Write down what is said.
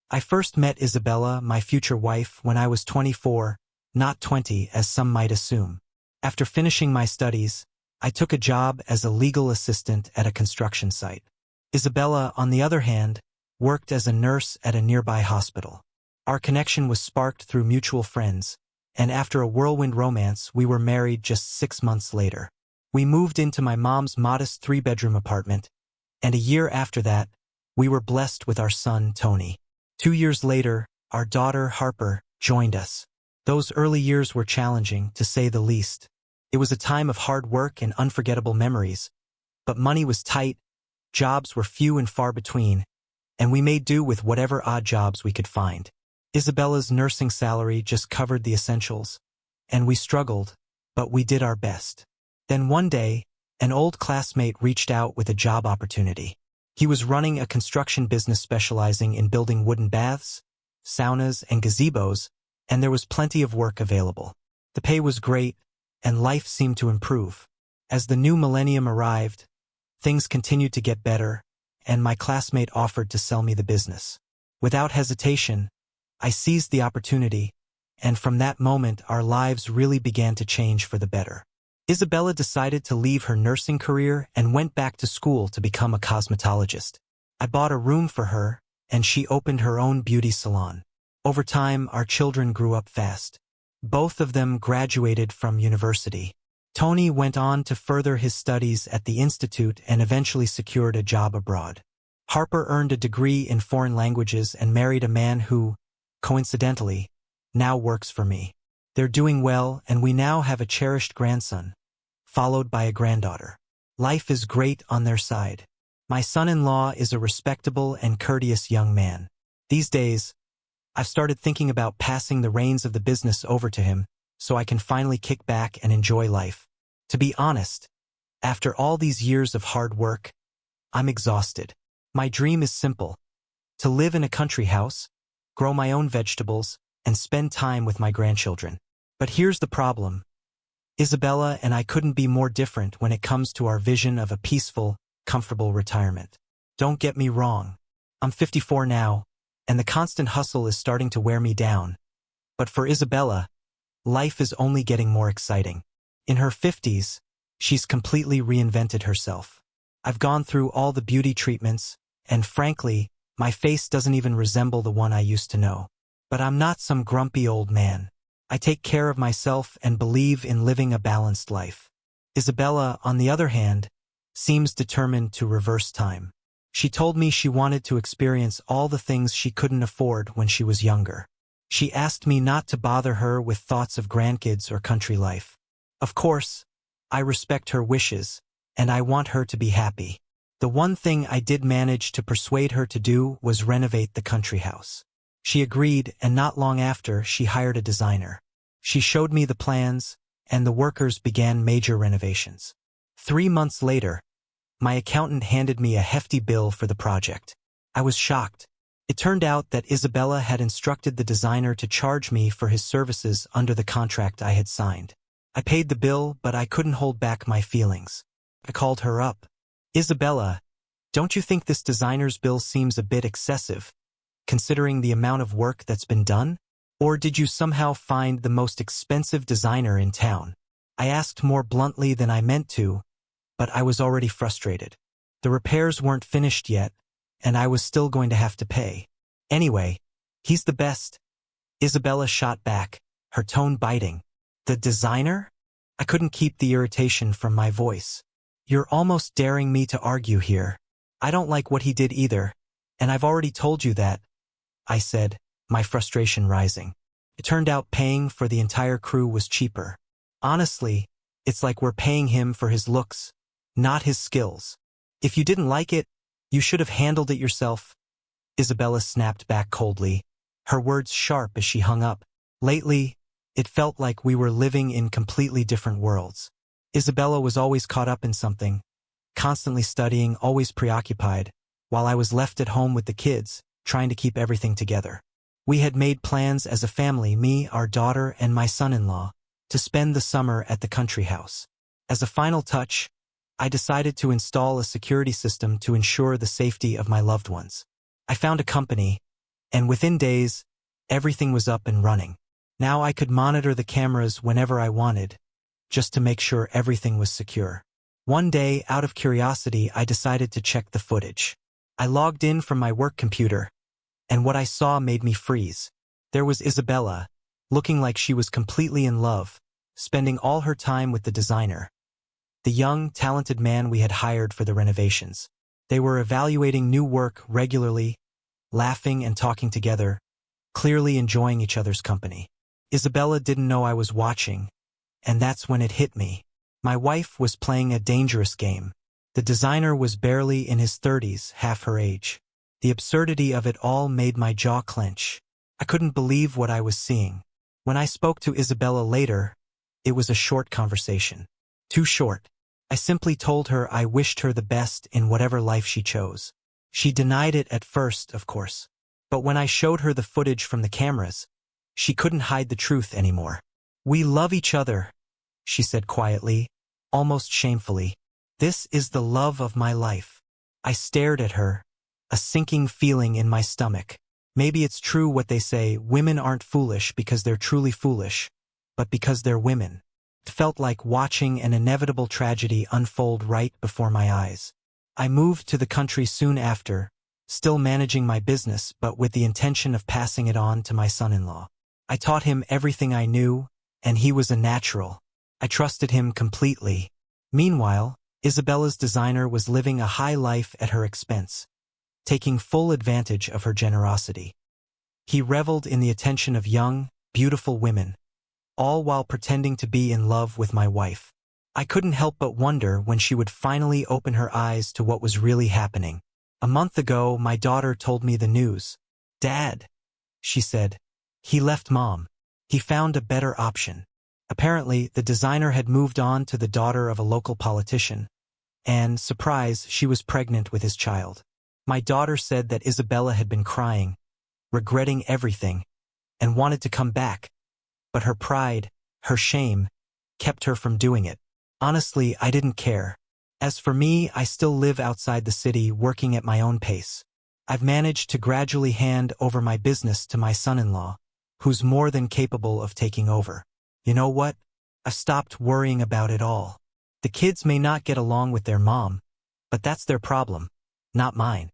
I first met Isabella, my future wife, when I was 24, not 20 as some might assume. After finishing my studies, I took a job as a legal assistant at a construction site. Isabella, on the other hand, worked as a nurse at a nearby hospital. Our connection was sparked through mutual friends, and after a whirlwind romance, we were married just 6 months later. We moved into my mom's modest 3-bedroom apartment, and a year after that, we were blessed with our son, Tony. 2 years later, our daughter, Harper, joined us. Those early years were challenging, to say the least. It was a time of hard work and unforgettable memories, but money was tight, jobs were few and far between, and we made do with whatever odd jobs we could find. Isabella's nursing salary just covered the essentials, and we struggled, but we did our best. Then one day, an old classmate reached out with a job opportunity. He was running a construction business specializing in building wooden baths, saunas, and gazebos, and there was plenty of work available. The pay was great, and life seemed to improve. As the new millennium arrived, things continued to get better, and my classmate offered to sell me the business. Without hesitation, I seized the opportunity, and from that moment our lives really began to change for the better. Isabella decided to leave her nursing career and went back to school to become a cosmetologist. I bought a room for her, and she opened her own beauty salon. Over time, our children grew up fast. Both of them graduated from university. Tony went on to further his studies at the institute and eventually secured a job abroad. Harper earned a degree in foreign languages and married a man who, coincidentally, now works for me. They're doing well, and we now have a cherished grandson, followed by a granddaughter. Life is great on their side. My son-in-law is a respectable and courteous young man. These days, I've started thinking about passing the reins of the business over to him so I can finally kick back and enjoy life. To be honest, after all these years of hard work, I'm exhausted. My dream is simple: to live in a country house, grow my own vegetables, and spend time with my grandchildren. But here's the problem. Isabella and I couldn't be more different when it comes to our vision of a peaceful, comfortable retirement. Don't get me wrong. I'm 54 now, and the constant hustle is starting to wear me down. But for Isabella, life is only getting more exciting. In her 50s, she's completely reinvented herself. I've gone through all the beauty treatments, and frankly, my face doesn't even resemble the one I used to know. But I'm not some grumpy old man. I take care of myself and believe in living a balanced life. Isabella, on the other hand, seems determined to reverse time. She told me she wanted to experience all the things she couldn't afford when she was younger. She asked me not to bother her with thoughts of grandkids or country life. Of course, I respect her wishes, and I want her to be happy. The one thing I did manage to persuade her to do was renovate the country house. She agreed, and not long after, she hired a designer. She showed me the plans, and the workers began major renovations. 3 months later, my accountant handed me a hefty bill for the project. I was shocked. It turned out that Isabella had instructed the designer to charge me for his services under the contract I had signed. I paid the bill, but I couldn't hold back my feelings. I called her up. Isabella, don't you think this designer's bill seems a bit excessive, considering the amount of work that's been done? Or did you somehow find the most expensive designer in town? I asked more bluntly than I meant to, but I was already frustrated. The repairs weren't finished yet, and I was still going to have to pay. Anyway, he's the best. Isabella shot back, her tone biting. The designer? I couldn't keep the irritation from my voice. You're almost daring me to argue here. I don't like what he did either, and I've already told you that, I said, my frustration rising. It turned out paying for the entire crew was cheaper. Honestly, it's like we're paying him for his looks, not his skills. If you didn't like it, you should have handled it yourself. Isabella snapped back coldly, her words sharp as she hung up. Lately, it felt like we were living in completely different worlds. Isabella was always caught up in something, constantly studying, always preoccupied, while I was left at home with the kids, trying to keep everything together. We had made plans as a family, me, our daughter, and my son-in-law, to spend the summer at the country house. As a final touch, I decided to install a security system to ensure the safety of my loved ones. I found a company, And within days, everything was up and running. Now I could monitor the cameras whenever I wanted, just to make sure everything was secure. One day, out of curiosity, I decided to check the footage. I logged in from my work computer, and what I saw made me freeze. There was Isabella, looking like she was completely in love, spending all her time with the designer, the young, talented man we had hired for the renovations. They were evaluating new work regularly, laughing and talking together, clearly enjoying each other's company. Isabella didn't know I was watching, and that's when it hit me. My wife was playing a dangerous game. The designer was barely in his 30s, half her age. The absurdity of it all made my jaw clench. I couldn't believe what I was seeing. When I spoke to Isabella later, it was a short conversation. Too short. I simply told her I wished her the best in whatever life she chose. She denied it at first, of course. But when I showed her the footage from the cameras, she couldn't hide the truth anymore. "We love each other," she said quietly, almost shamefully. "This is the love of my life." I stared at her, a sinking feeling in my stomach. Maybe it's true what they say, women aren't foolish because they're truly foolish, but because they're women. It felt like watching an inevitable tragedy unfold right before my eyes. I moved to the country soon after, still managing my business but with the intention of passing it on to my son-in-law. I taught him everything I knew, and he was a natural. I trusted him completely. Meanwhile, Isabella's designer was living a high life at her expense, taking full advantage of her generosity. He reveled in the attention of young, beautiful women, all while pretending to be in love with my wife. I couldn't help but wonder when she would finally open her eyes to what was really happening. A month ago, my daughter told me the news. "Dad," she said, "he left Mom. He found a better option." Apparently, the designer had moved on to the daughter of a local politician, and, surprise, she was pregnant with his child. My daughter said that Isabella had been crying, regretting everything, and wanted to come back. But her pride, her shame, kept her from doing it. Honestly, I didn't care. As for me, I still live outside the city, working at my own pace. I've managed to gradually hand over my business to my son-in-law, who's more than capable of taking over. You know what? I've stopped worrying about it all. The kids may not get along with their mom, but that's their problem, not mine.